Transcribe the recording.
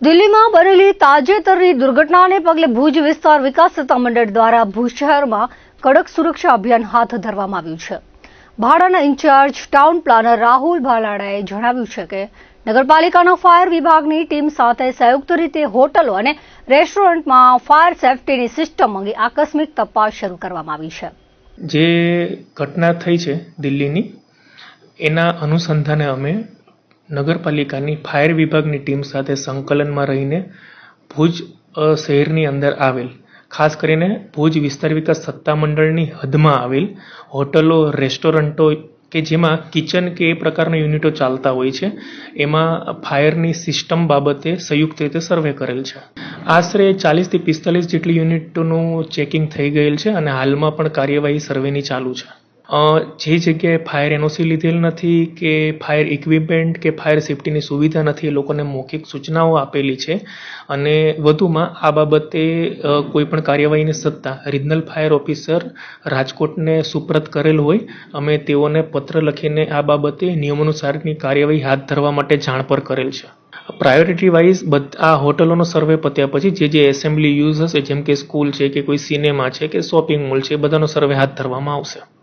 દિલ્હીમાં બનેલી તાજેતરની દુર્ઘટનાને પગલે ભુજ વિસ્તાર વિકાસ સત્તામંડળ દ્વારા ભુજ શહેરમાં કડક સુરક્ષા અભિયાન હાથ ધરવામાં આવ્યું છે. ભાડાના ઇન્ચાર્જ ટાઉન પ્લાનર રાહુલ ભાલાડાએ જણાવ્યું છે કે નગરપાલિકાના ફાયર વિભાગની ટીમ સાથે સંયુક્ત રીતે હોટલો અને રેસ્ટોરન્ટમાં ફાયર સેફટીની સિસ્ટમ અંગે આકસ્મિક તપાસ શરૂ કરવામાં આવી છે. જે ઘટના થઈ છે દિલ્હીની, એના અનુસંધાને અમે નગરપાલિકાની ફાયર વિભાગની ટીમ સાથે સંકલનમાં રહીને ભુજ શહેરની અંદર આવેલ, ખાસ કરીને ભુજ વિસ્તાર વિકાસ સત્તામંડળની હદમાં આવેલ હોટલો, રેસ્ટોરન્ટો કે જેમાં કિચન કે એ પ્રકારના યુનિટો ચાલતા હોય છે, એમાં ફાયરની સિસ્ટમ બાબતે સંયુક્ત રીતે સર્વે કરેલ છે. આશરે 40 થી 45 જેટલી યુનિટોનું ચેકિંગ થઈ ગયેલ છે અને હાલમાં પણ કાર્યવાહી સર્વેની ચાલુ છે. જે જગ્યાએ ફાયર એનઓસી લીધેલ નથી કે ફાયર ઇક્વિપમેન્ટ કે ફાયર સેફટીની સુવિધા નથી, એ લોકોને મૌખિક સૂચનાઓ આપેલી છે અને વધુમાં આ બાબતે કોઈ પણ કાર્યવાહીની સત્તા રિજનલ ફાયર ઓફિસર રાજકોટને સુપ્રત કરેલ હોય, અમે તેઓને પત્ર લખીને આ બાબતે નિયમાનુસારની કાર્યવાહી હાથ ધરવા માટે જાણ પર કરેલ છે. પ્રાયોરિટી વાઇઝ આ હોટલોનો સર્વે પત્યા પછી જે એસેમ્બલી યુઝ હશે, જેમ કે સ્કૂલ છે કે કોઈ સિનેમા છે કે શોપિંગ મોલ છે, એ બધાનો સર્વે હાથ ધરવામાં આવશે.